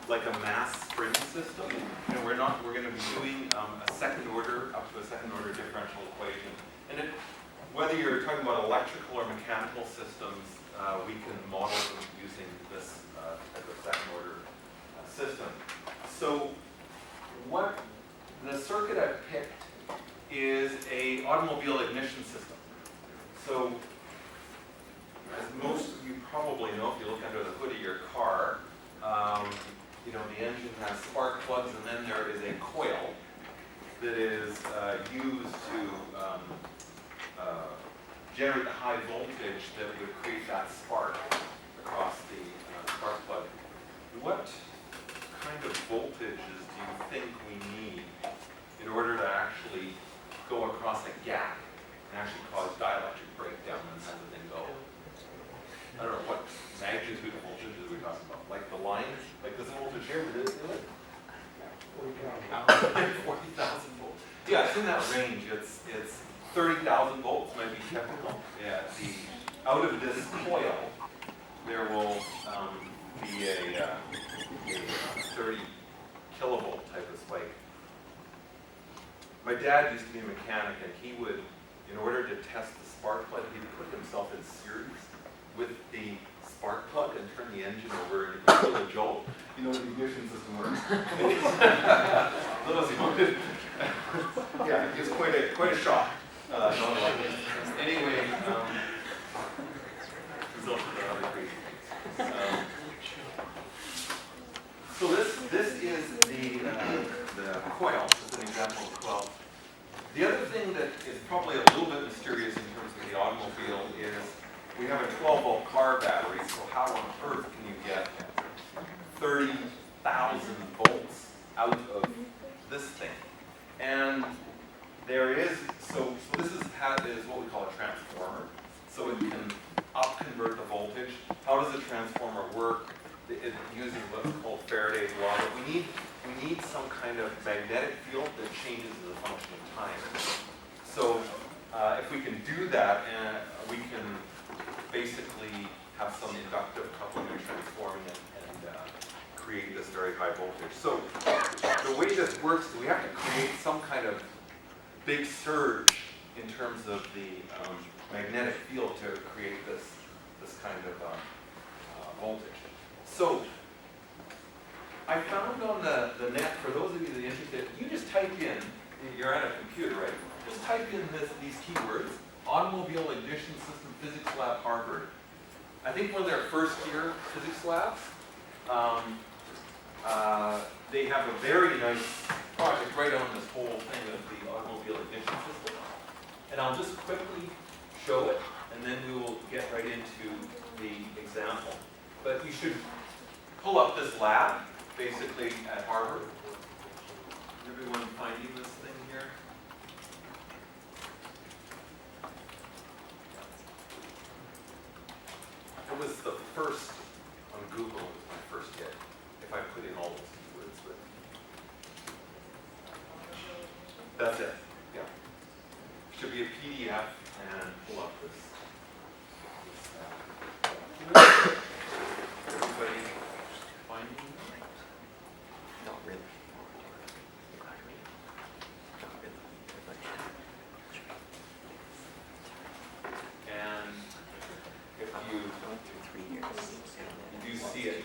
like a mass spring system, and we're going to be doing a second order, up to a second order differential equation. And whether you're talking about electrical or mechanical systems, we can model them using this type of second order system. So what the circuit I've picked is a automobile ignition system. So as most of you probably know, if you look under the hood of your car, you know, the engine has spark plugs, and then there is a coil that is used to generate the high voltage that would create that spark across the spark plug. What kind of voltages do you think we need in order to actually go across a gap and actually cause dielectric breakdown and have the thing go? I don't know, what magnitude of voltages are we talking about? Like the line? Like this voltage here, would it do it? 40,000 volts. Yeah, it's in that range. It's 30,000 volts, might be technical. Yeah, out of this coil, there will be a 30 kilovolt type of spike. My dad used to be a mechanic, and he would, in order to test the spark plug, he'd put himself in series with the spark plug and turn the engine over, and you can feel a jolt. You know, the ignition system works. Little as he wanted. Yeah, it was quite a shock. Anyway, results of the other crazy things. So this is the coil. This is an example of 12. The other thing that is probably a little bit mysterious in terms of the automobile is we have a 12-volt car battery, so how on earth can you get 30,000 volts out of this thing? And there is, so this is what we call a transformer. So it can up-convert the voltage. How does a transformer work? It uses what's called Faraday's law, but we need some kind of magnetic field that changes as a function of time. So if we can do that, we can basically have some inductive coupling and transforming it and create this very high voltage. So the way this works is we have to create some kind of big surge in terms of the magnetic field to create this kind of voltage. So I found on the net, for those of you that are interested, you just type in, you're on a computer, right? Just type in these keywords, automobile ignition system physics lab Harvard. I think one of their first year physics labs, they have a very nice project right on this whole thing of the automobile ignition system. And I'll just quickly show it, and then we will get right into the example. But you should pull up this lab, basically at Harvard. Everyone finding this thing here? It was the first on Google, it was my first hit, if I put in all those keywords. But that's it, yeah. Should be a PDF and pull up this. Everybody finding it? Not really. And if you do see it,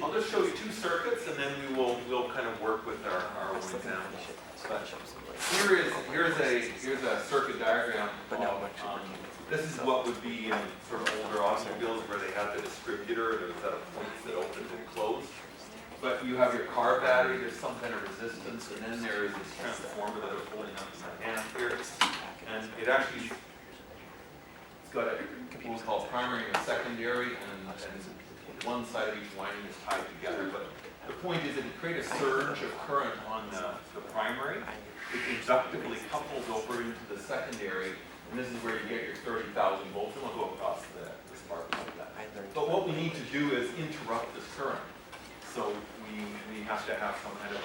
I'll just show you two circuits, and then we'll kind of work with our own examples. But here's a circuit diagram of this is what would be in sort of older automobiles where they had the distributor and there was that points that opened and closed. But you have your car battery, there's some kind of resistance, and then there is this transformer that I'm holding up in my hand here. And it actually, it's got what's called primary and secondary, and one side of each winding is tied together. But the point is that it creates a surge of current on the primary. It inductively couples over into the secondary, and this is where you get your 30,000 volts, and we'll go across the spark plug like that. But what we need to do is interrupt this current. So we have to have some kind of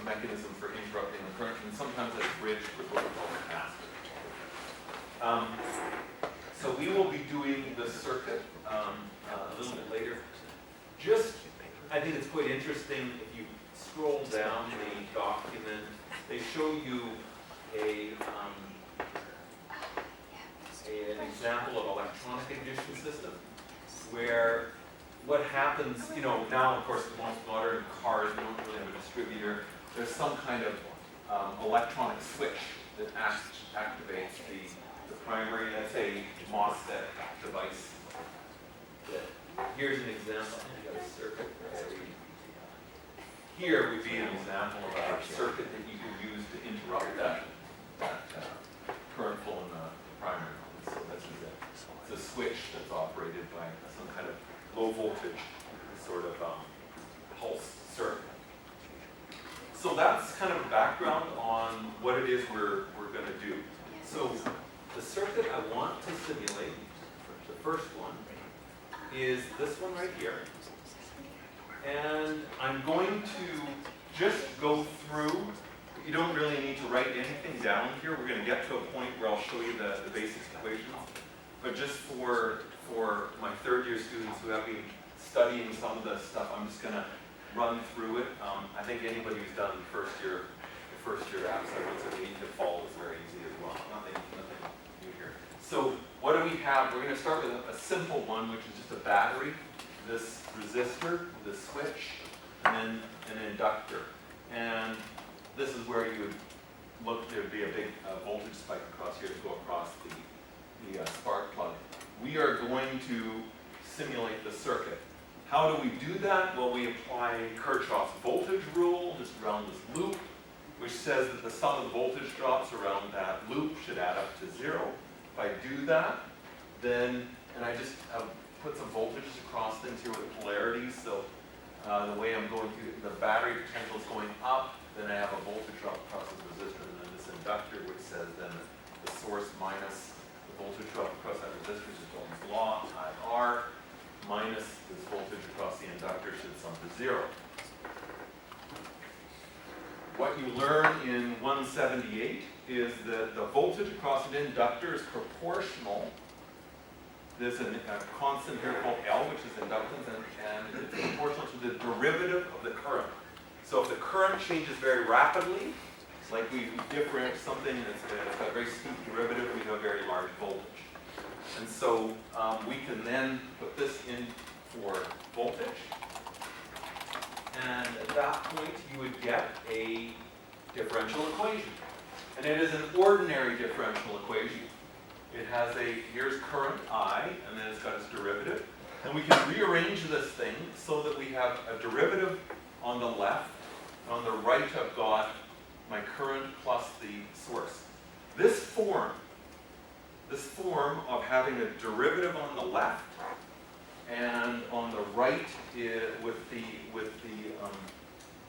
a mechanism for interrupting the current, and sometimes that's bridged with what we call a capacitor. So we will be doing this circuit a little bit later. Just I think it's quite interesting, if you scroll down the document, they show you an example of electronic ignition system, where what happens, now of course the most modern cars, we don't really have a distributor, there's some kind of electronic switch that activates the primary, that's a MOSFET device. Here's an example. You got a circuit. Here would be an example of a circuit that you can use to interrupt that current flow in the primary. So this is it. It's a switch that's operated by some kind of low voltage sort of pulse circuit. So that's kind of background on what it is we're going to do. So the circuit I want to simulate, the first one, is this one right here. And I'm going to just go through. You don't really need to write anything down here. We're going to get to a point where I'll show you the basic equations. But just for my third-year students who have been studying some of this stuff, I'm just going to run through it. I think anybody who's done the first year apps, I would say the fall is very easy as well. Nothing new here. So what do we have? We're going to start with a simple one, which is just a battery, this resistor, this switch, and then an inductor. And this is where you would look, there would be a big voltage spike across here to go across the spark plug. We are going to simulate the circuit. How do we do that? Well, we apply Kirchhoff's voltage rule just around this loop, which says that the sum of the voltage drops around that loop should add up to 0. If I do that, then, and I just put some voltages across things here with polarities, so the way I'm going through, the battery potential is going up, then I have a voltage drop across the resistor, and then this inductor, which says then the source minus the voltage drop across that resistor is Ohm's law, IR, minus this voltage across the inductor should sum to 0. What you learn in 178 is that the voltage across an inductor is proportional. There's a constant here called L, which is inductance, and it's proportional to the derivative of the current. So if the current changes very rapidly, like we differentiate something that's got a very steep derivative, we have a very large voltage. And so we can then put this in for voltage. And at that point, you would get a differential equation. And it is an ordinary differential equation. It has here's current I, and then it's got its derivative. And we can rearrange this thing so that we have a derivative on the left. On the right, I've got my current plus the source. This form of having a derivative on the left and on the right with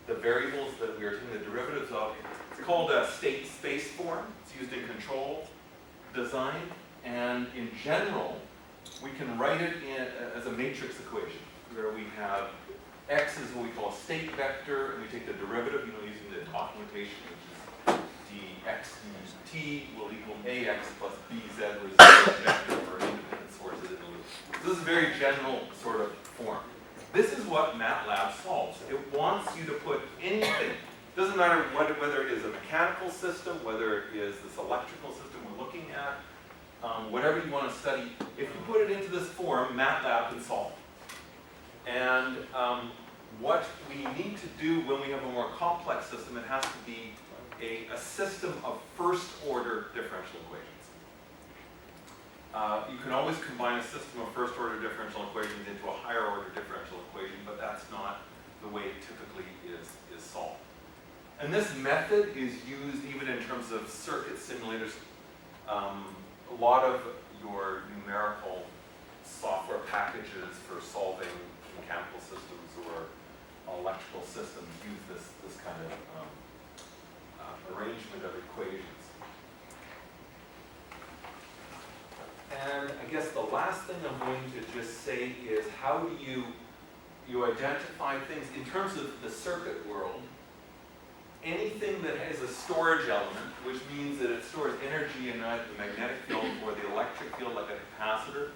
the variables that we are taking the derivatives of, it's called a state space form. It's used in control design, and in general, we can write it as a matrix equation where we have x is what we call a state vector, and we take the derivative, using the documentation, which is dx dt will equal ax plus bz, where the vector for independent sources in the loop. So this is a very general sort of form. This is what MATLAB solves. It wants you to put anything. It doesn't matter whether it is a mechanical system, whether it is this electrical system we're looking at, whatever you want to study. If you put it into this form, MATLAB can solve it. And what we need to do when we have a more complex system, it has to be a system of first-order differential equations. You can always combine a system of first-order differential equations into a higher-order differential equation, but that's not the way it typically is solved. And this method is used even in terms of circuit simulators. A lot of your numerical software packages for solving mechanical systems or electrical systems use this kind of arrangement of equations. And I guess the last thing I'm going to just say is, how do you identify things in terms of the circuit world? Anything that has a storage element, which means that it stores energy in either the magnetic field or the electric field, like a capacitor,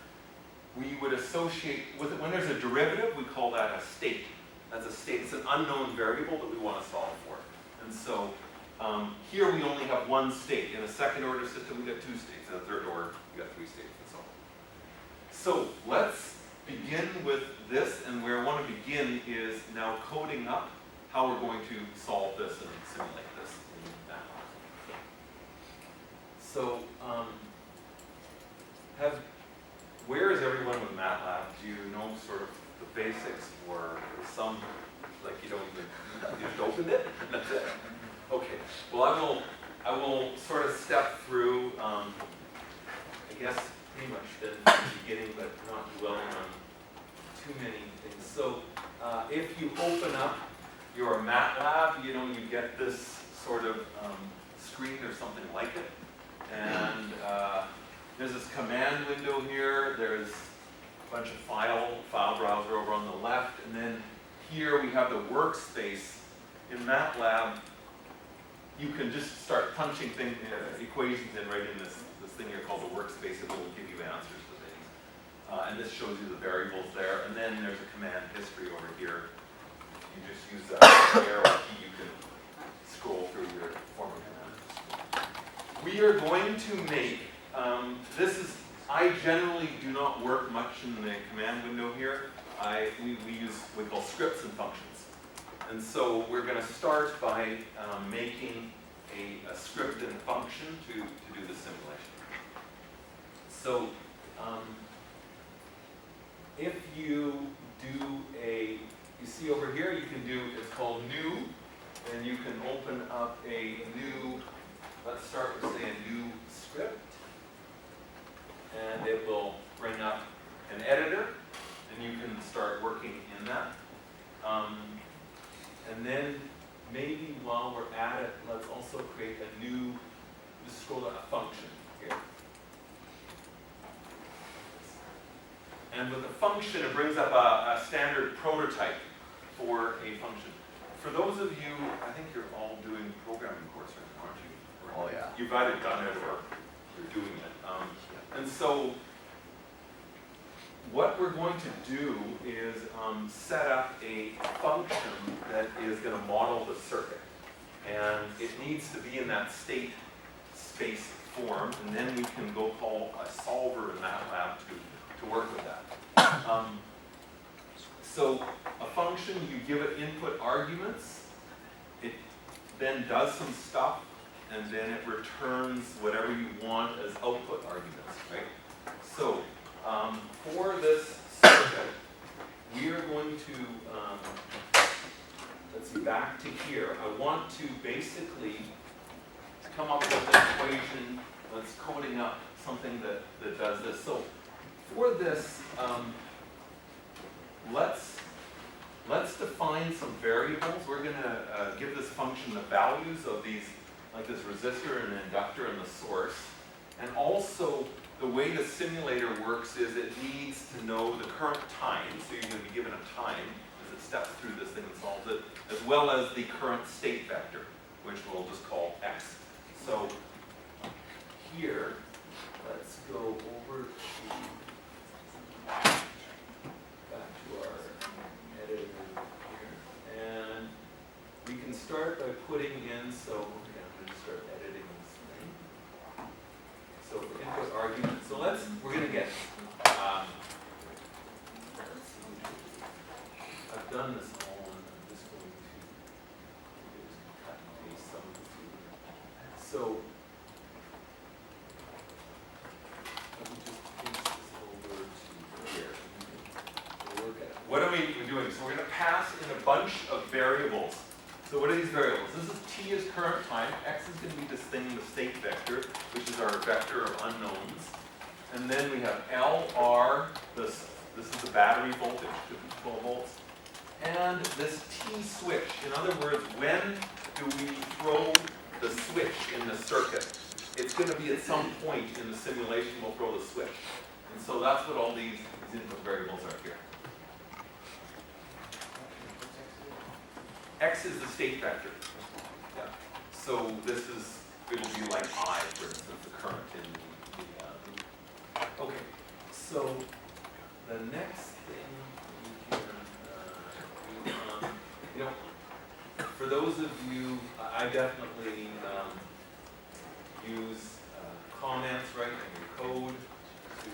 we would associate with it. When there's a derivative, we call that a state. That's a state, it's an unknown variable that we want to solve for. And so here we only have one state. In a second order system, we got two states. In a third order, we got three states and so on. So let's begin with this, and where I want to begin is now coding up how we're going to solve this and simulate this in MATLAB. So where is everyone with MATLAB? Do you know sort of the basics, or some, like you don't even, you just opened it? That's it. Okay. Well, I will sort of step through, I guess, pretty much the beginning, but not dwelling on too many things. So if you open up your MATLAB, you get this sort of screen or something like it. And there's this command window here. There's a bunch of file browser over on the left. And then here we have the workspace. In MATLAB, you can just start punching equations in right in this thing here called the workspace, and it will give you answers to things. And this shows you the variables there. And then there's a command history over here. You just use the arrow key, you can scroll through your former command. We are going to make, I generally do not work much in the command window here. We use what we call scripts and functions. And so we're going to start by making a script and a function to do the simulation. So if you do you see over here, you can do, it's called new, and you can open up a new, let's start with, say, a new script, and it will bring up an editor, and you can start working in that. And then maybe while we're at it, let's also create a new, just scroll down, a function here. And with the function, it brings up a standard prototype for a function. For those of you, I think you're all doing programming course right now, aren't you? Oh, yeah. You've either done it or you're doing it. And so what we're going to do is set up a function that is going to model the circuit. And it needs to be in that state space form, and then we can go call a solver in MATLAB to work with that. So a function, you give it input arguments, it then does some stuff, and then it returns whatever you want as output arguments, right? So for this circuit, we are going to, let's see, back to here. I want to basically come up with an equation that's coding up something that does this. So for this, let's define some variables. We're going to give this function the values of these, like this resistor and inductor and the source. And also, the way the simulator works is it needs to know the current time, so you're going to be given a time as it steps through this thing and solves it, as well as the current state vector, which we'll just call x. So here, let's go over to back to our editor here, and we can start by putting in, so okay, I'm going to start editing this thing. So for input argument, so we're going to get, I've done this all, and I'm just going to cut and paste some of this. So let me just paste this over to here. We'll look at it. What are we doing? So we're going to pass in a bunch of variables. So what are these variables? This is t is current time. X is going to be this thing, the state vector, which is our vector of unknowns. And then we have L, R, this is the battery voltage, 12 volts. And this T switch. In other words, when do we throw the switch in the circuit? It's going to be at some point in the simulation we'll throw the switch. And so that's what all these input variables are here. X is the state vector. Yeah. So it'll be like I, for instance, the current in the okay. So the next thing we can do for those of you, I definitely use comments right in your code to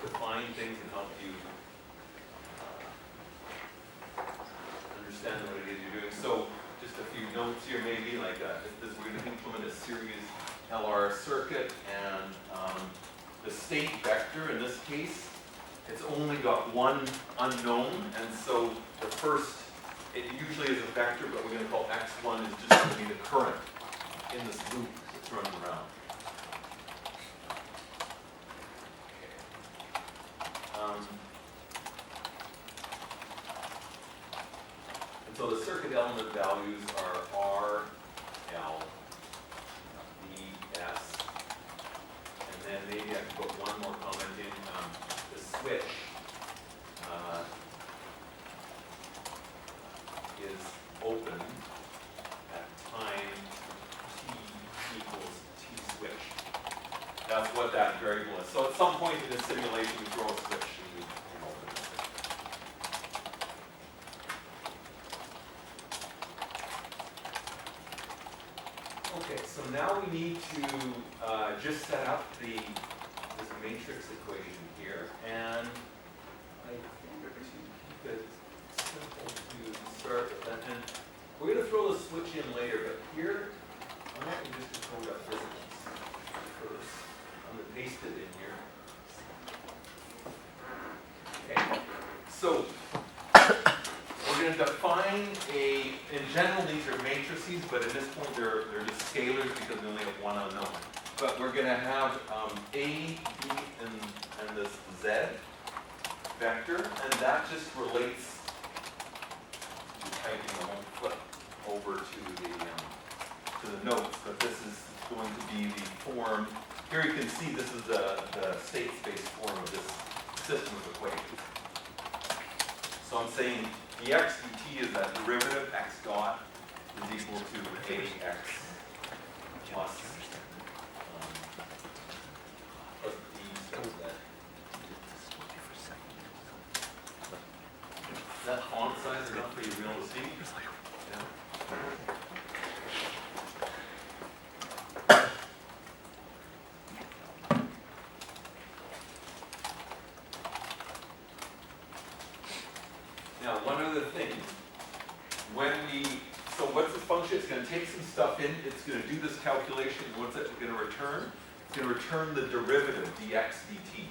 define things and help you understand what it is you're doing. So just a few notes here maybe, like we're going to implement a series LR circuit, and the state vector in this case, it's only got one unknown, and so the first, it usually is a vector, but we're going to call x1 is just going to be the current in this loop that's running around. And so the circuit element values are R, L, B, S, and then maybe I can put one more comment in. The switch is open at time t equals t switch. That's what that variable is. So at some point in the simulation, we throw a switch and we open it. Okay, so now we need to just set up this matrix equation here, and I think to keep it simple to start with that. And we're going to throw the switch in later, but here I'm not going to just throw that physics first. I'm going to paste it in here. Okay, so we're going to define in general these are matrices, but at this point they're just scalars because we only have one unknown. But we're going to have A, B, and this Z vector, and that just relates to typing. I won't flip over to the notes, but this is going to be the form. Here you can see this is the state space form of this system of equations. So I'm saying the x dt is that derivative x dot is equal to ax plus Is that font size enough for you to be able to see? Yeah. Now, one other thing. So what's the function? It's going to take some stuff in. It's going to do this calculation. What's it going to return? It's going to return the derivative, dx dt.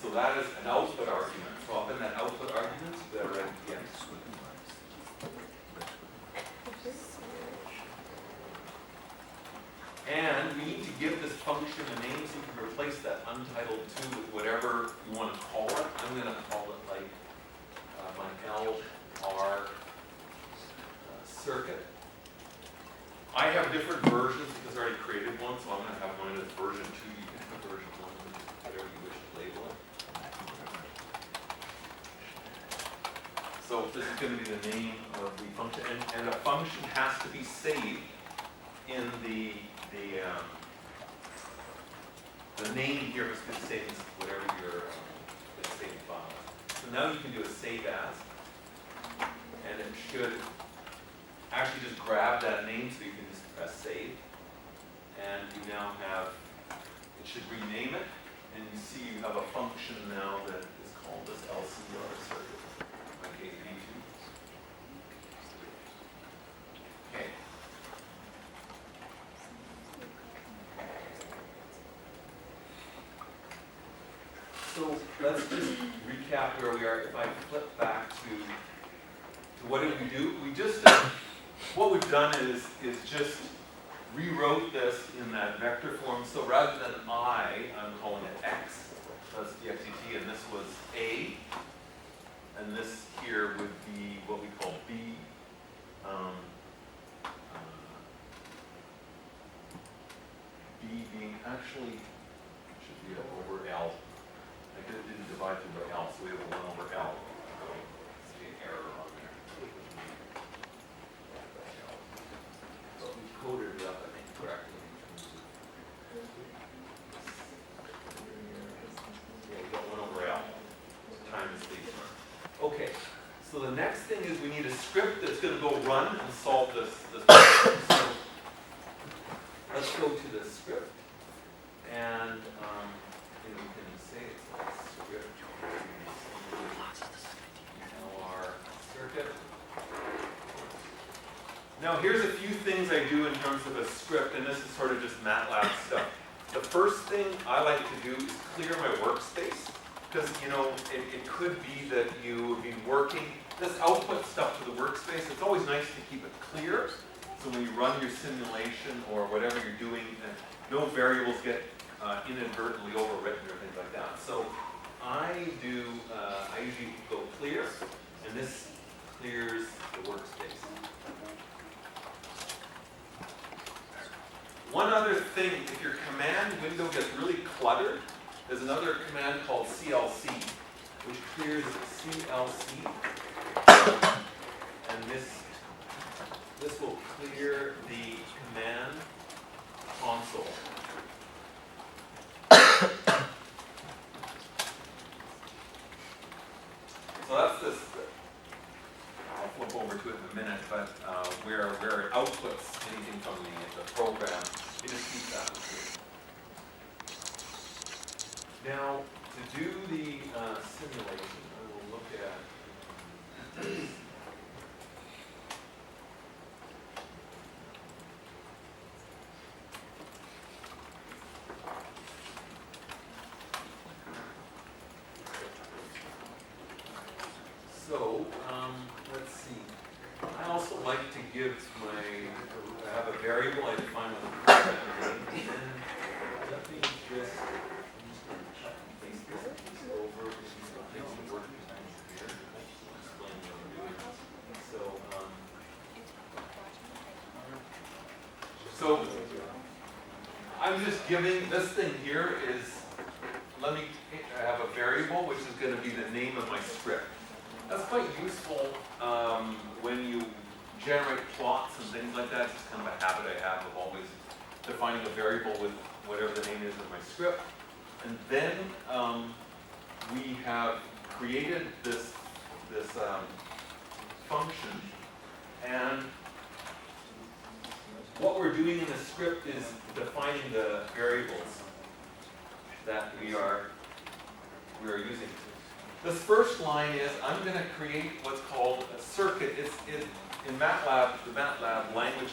So that is an output argument. So up in that output argument, you better write dx. And we need to give this function a name so we can replace that untitled 2 with whatever you want to call it. I'm going to call it like my LR circuit. I have different versions because I already created one, so I'm going to have mine as version 2. You can have version 1, whatever you wish to label it. So this is going to be the name of the function, and a function has to be saved in the name here is going to save whatever your saved file is. So now you can do a save as, and it should actually just grab that name, so you can just press save, and you now have, it should rename it, and you see you have a function now that is called this LCR circuit. Okay, V2. Okay. So let's just recap where we are. If I flip back to what did we do? We just, what we've done is just rewrote this in that vector form. So rather than I'm calling it x. That's the dxt, and this was A. And this here would be what we call B. B being actually, should be over L. I didn't divide through by L, so we have a 1 over L. Let's see an error on there. So we coded it up, I think, correctly. Yeah, we got 1 over L times these. Okay, so the next script that's going to go run and solve this problem. So let's go to the script, and you can say it's a script. LR circuit. Now here's a few things I do in terms of a script, and this is sort of just MATLAB stuff. The first thing I like to do is clear my workspace, because it could be that you've been working, this output stuff to the workspace, it's always nice to keep it clear, so when you run your simulation or whatever you're doing, no variables get inadvertently overwritten or things like that. So I usually go clear, and this clears the workspace. One other thing, if your command window gets really cluttered, there's another command called CLC, which clears CLC, and this will clear the command console. So that's this. I'll flip over to it in a minute, but where it outputs anything from the program, you just keep that clear. Now, to do the simulation, I will look at so, let's see. I also like to give I have a variable I define with a program name, and let me just paste this piece over, because these things are working here. I'll explain what I'm doing. So I'm just giving, this thing here is, I have a variable which is going to be the name of my script. That's quite useful when you generate plots and things like that. It's just kind of a habit I have of always defining a variable with whatever the name is of my script. And then we have created this function, and what we're doing in the script is defining the variables that we are using. This first line is, I'm going to create what's called a circuit. In MATLAB, the MATLAB language,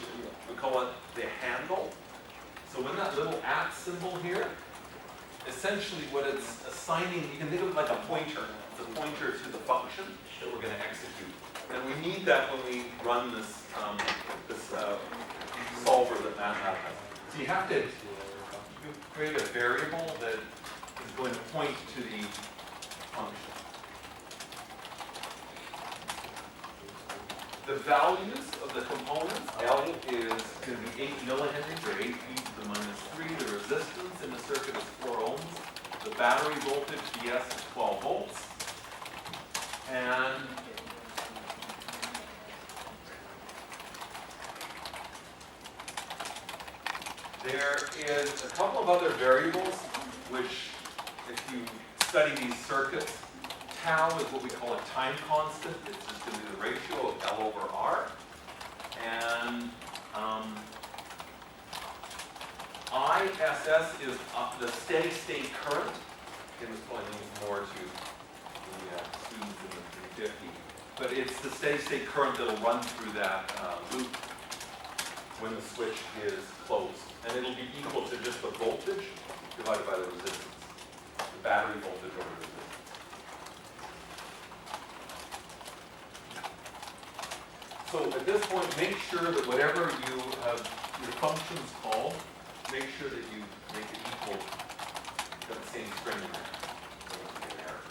we call it the handle. So when that little @ symbol here, essentially what it's assigning, you can think of it like a pointer. It's a pointer to the function that we're going to execute. And we need that when we run this solver that MATLAB has. So you have to create a variable that is going to point to the function. The values of the components, L is going to be 8 millihenries, or 8 e to the -3. The resistance in the circuit is 4 ohms. The battery voltage, DS, is 12 volts. And there is a couple of other variables which, if you study these circuits, tau is what we call a time constant. It's just going to be the ratio of L over R. And ISS is the steady state current. Again, this probably means more to the students in the 350. But it's the steady state current that will run through that loop when the switch is closed. And it'll be equal to just the voltage divided by the resistance. The battery voltage over the resistance. So at this point, make sure that whatever you have your functions called, make sure that you make it equal to the same string in there. So it won't be an error.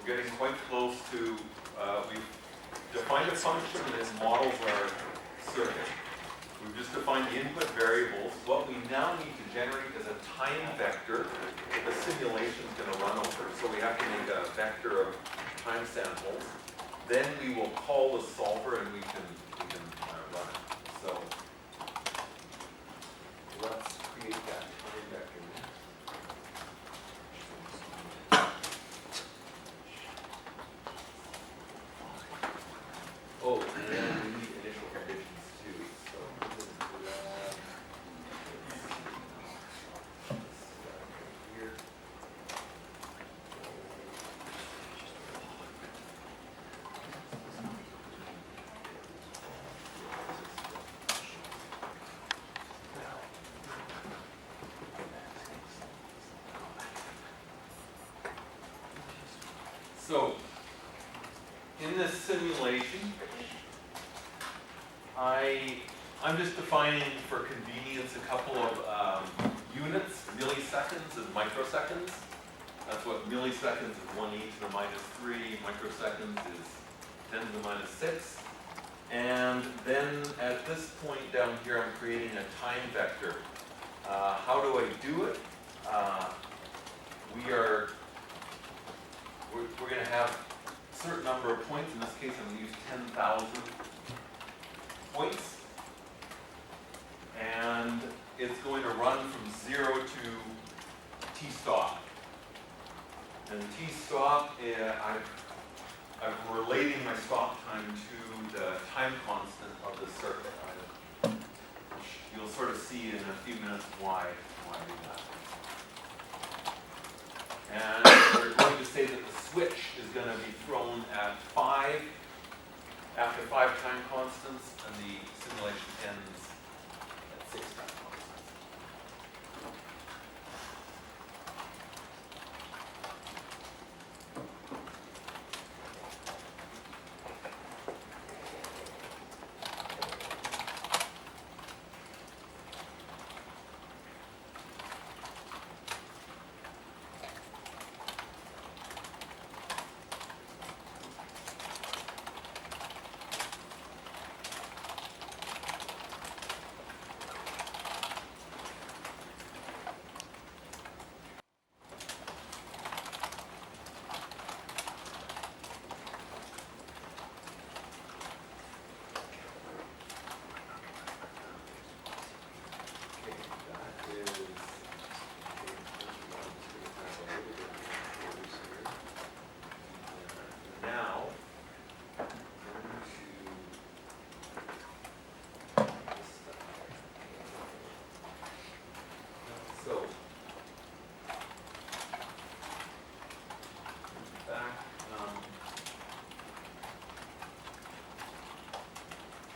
we're getting quite close to, we've defined a function and its models our circuit. We've just defined the input variables. What we now need to generate is a time vector that the simulation is going to run over. So we have to make a vector of time samples. Then we will call the solver and we can run it. So let's create that time vector next. Oh, and then we need initial conditions too. So let's do that. Here. So, in this simulation, I'm just defining for convenience a couple of units, milliseconds and microseconds. That's what milliseconds is 1 e to the -3, microseconds is 10 to the -6. And then at this point down here, I'm creating a time vector. How do I do it? We're going to have a certain number of points. In this case, I'm going to use 10,000 points. And it's going to run from 0 to t-stop. And t-stop, I'm relating my stop time to the time constant of the circuit. You'll sort of see in a few minutes why I do that. And we're going to say that the switch is going to be thrown at 5, after 5 time constants, and the simulation ends at 6 time constants.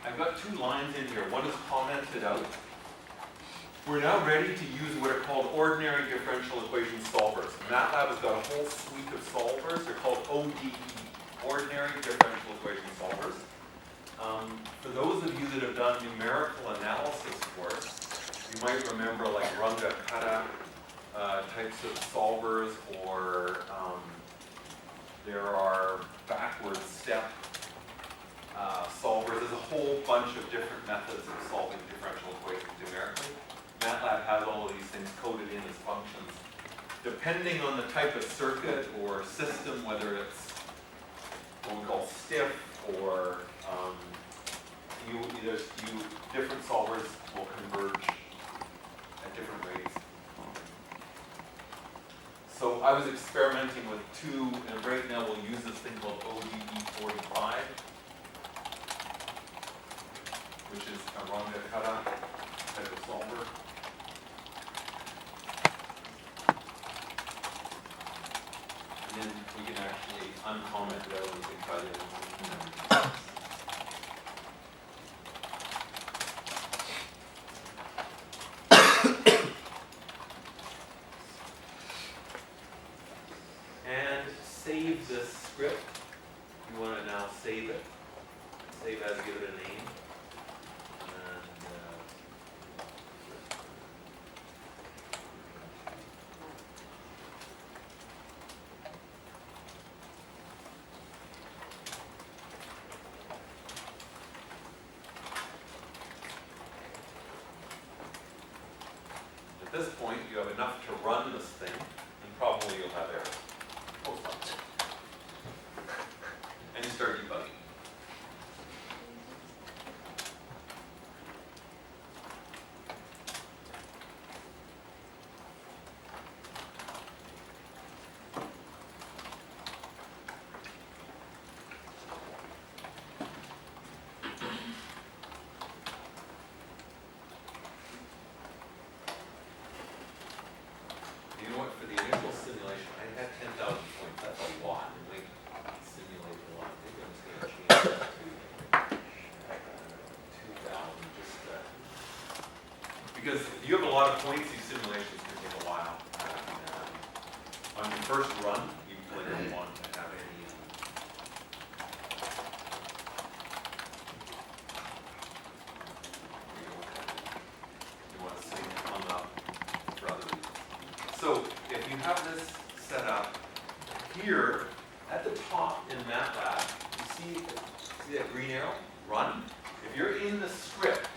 I've got 2 lines in here. One is commented out. We're now ready to use what are called ordinary differential equation solvers. MATLAB has got a whole suite of solvers. They're called ODE, ordinary differential equation solvers. For those of you that have done numerical analysis course, you might remember like Runge-Kutta types of solvers, or there are backward step solvers. There's a whole bunch of different methods of solving differential equations numerically. MATLAB has all of these things coded in as functions. Depending on the type of circuit or system, whether it's what we call stiff or different solvers will converge at different rates. So I was experimenting with 2, and right now we'll use this thing called ODE45, which is a Runge-Kutta type of solver. And then we can actually uncomment it out and we can try it. And save this script. You want to now save it. Save as, give it a name. this point, you have enough to run this thing, and probably you'll have errors. Most likely. And you start debugging. You know what, for the initial simulation, I had 10,000 points, that's a lot, and we simulated a lot. Maybe I'm just gonna change that to 2,000, just, because if you have a lot of points, these simulations can take a while. On your first run, you really don't want to have any, you want to save them up for other reasons. So if you have this set up here at the top in MATLAB, you see that green arrow? Run. If you're in the script,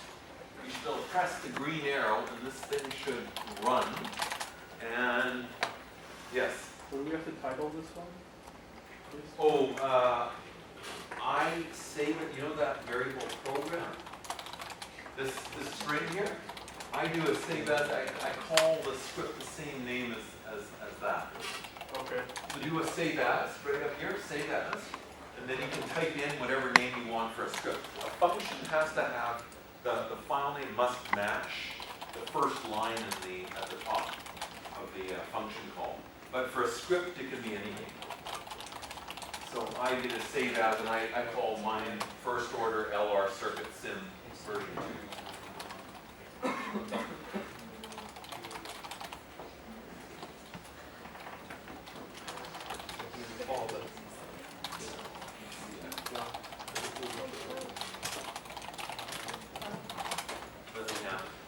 you should press the green arrow and this thing should run. And yes. So do we have to title this one? Please? Oh, I save it, you know that variable program? This string here? I do a save as, I call the script the same name as that. Okay. So do a save as, right up here, save as, and then you can type in whatever name you want for a script. A function has to have, the file name must match the first line at the top of the function call. But for a script, it can be anything. So I did a save as, and I call mine first order LR circuit sim version 2.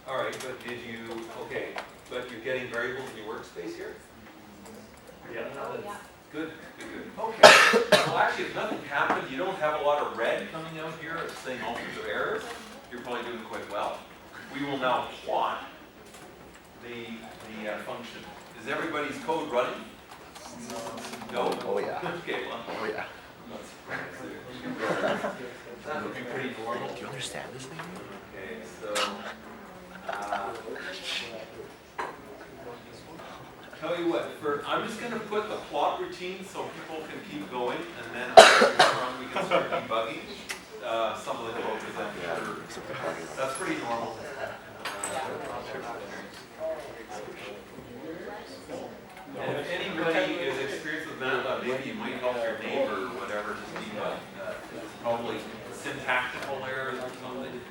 All right, but did you, okay, but you're getting variables in your workspace here? Yeah. Good, good, good. Okay. Well, actually, if nothing happened, you don't have a lot of red coming out here saying all sorts of errors, you're probably doing quite well. We will now plot the function. Is everybody's code running? No? Oh, yeah. Okay, well, Oh, yeah. I'm not surprised. That would be pretty normal. Do you understand this thing? Okay, so, tell you what, I'm just going to put the plot routine so people can keep going, and then we can start debugging some of the code, because I'm sure that's pretty normal. And if anybody is experienced with MATLAB, maybe you might help your neighbor or whatever to debug probably syntactical errors or something.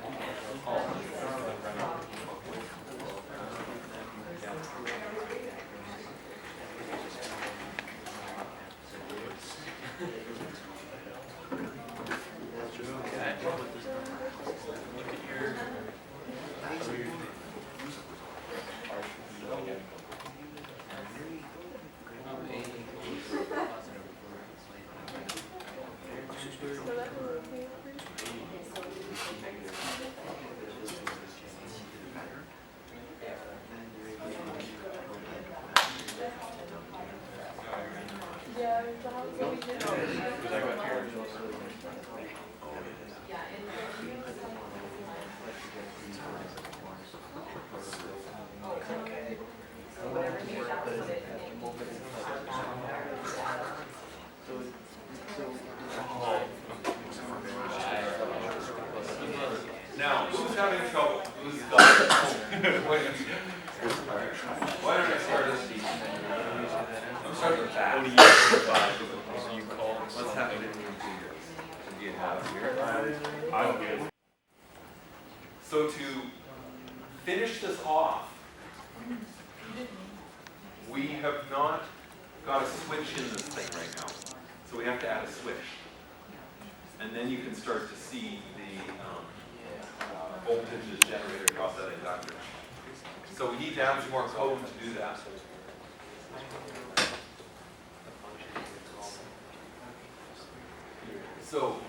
Now, who's having trouble? Who's got it? Why don't I start this deep? I'm starting with that. What's happening in your fingers? Do you have here? I'm good. So to finish this off, we have not got a switch in this thing right now. So we have to add a switch. And then you can start to see the voltages generated across that inductor. So we need to add some more code to do that. So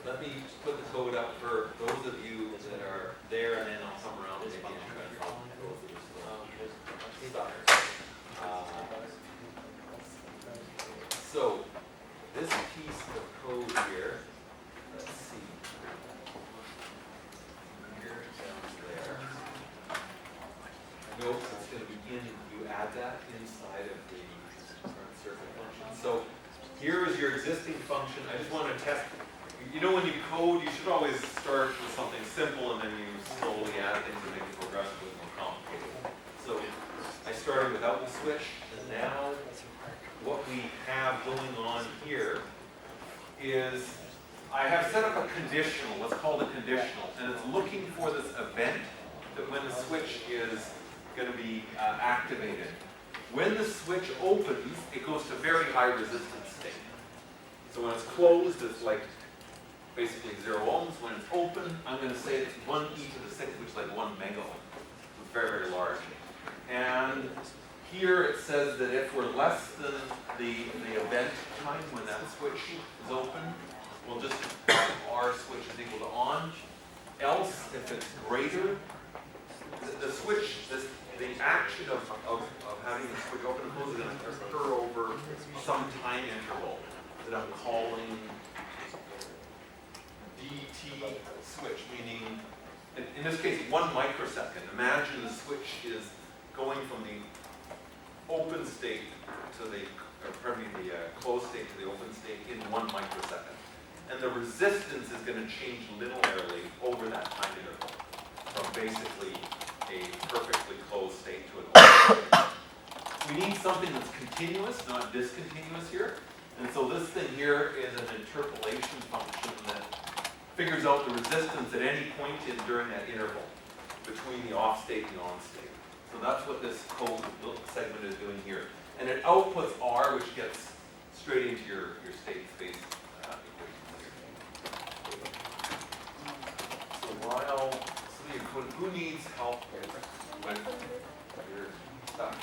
let me put the code up for those of you that are there, and then I'll come around and maybe try to follow those that are still. is your existing function. I just want to test. You know, when you code, you should always start with something simple and then you slowly add things and make it progressively more complicated. So I started without the switch, and now what we have going on here is I have set up a conditional, let's call it conditional, and it's looking for this event that when the switch is going to be activated. When the switch opens, it goes to very high resistance state. So when it's closed, it's like basically 0 ohms. When it's open, I'm going to say it's 1 e to the 6th, which is like 1 megaohm. It's very, very large. And here it says that if we're less than the event time when that switch is open, we'll just our switch is equal to on. Else, if it's greater, the switch, the action of having the switch open and close is going to occur over some time interval that I'm calling DT switch, meaning, in this case, 1 microsecond. Imagine the switch is going from the open state to the, closed state to the open state in 1 microsecond. And the resistance is going to change linearly over that time interval from basically a perfectly closed state to an open state. We need something that's continuous, not discontinuous here. And so this thing here is an interpolation function that figures out the resistance at any point during that interval between the off state and the on state. So that's what this code segment is doing here. And it outputs R, which gets straight into your state space equation. So while who needs help with your stuff?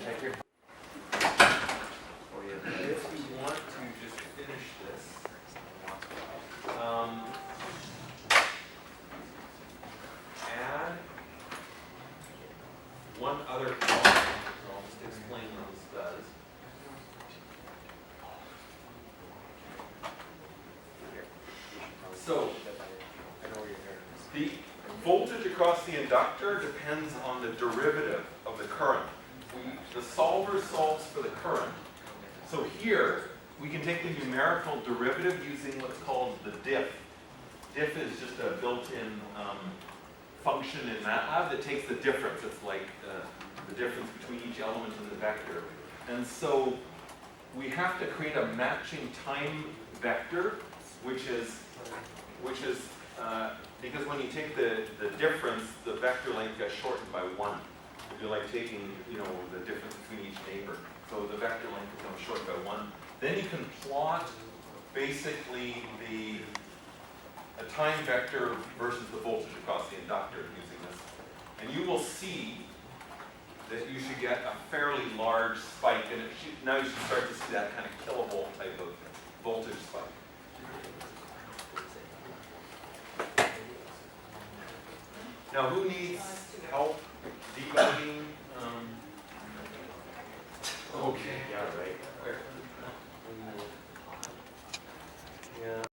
Check your. If you want to just finish this, add one other column. So I'll just explain what this does. So the voltage across the inductor depends on the derivative of the current. The solver solves for the current. So here, we can take the numerical derivative using what's called the diff. Diff is just a built-in function in MATLAB that takes the difference. It's like the difference between each element in the vector. And so we have to create a matching time vector, which is because when you take the difference, the vector length gets shortened by 1. It'd be like taking, the difference between each neighbor. So the vector length becomes shortened by 1. Then you can plot basically the time vector versus the voltage across the inductor using this. And you will see that you should get a fairly large spike, and now you should start to see that kind of kilovolt type of voltage spike. Now, who needs